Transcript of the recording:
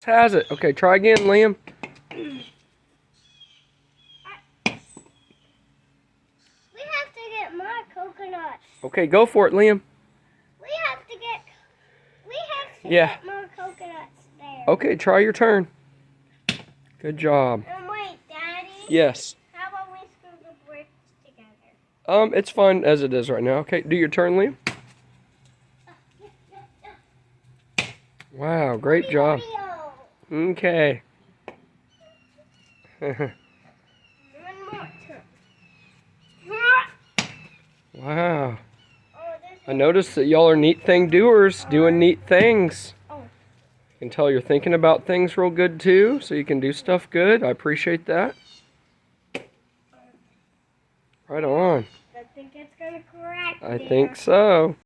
Has it? Okay, try again, Liam. We have to get more coconuts. Okay, go for it, Liam. We have to get more coconuts there. Okay, try your turn. Good job. Wait, Daddy? Yes. How about we screw the bricks together? It's fine as it is right now. Okay, do your turn, Liam. Wow, great job. Okay. One more turn. Wow. Oh, I noticed that y'all are neat thing doers, doing neat things. Oh. I can tell you're thinking about things real good too, so you can do stuff good. I appreciate that. Right on. I think it's gonna crack. I think so.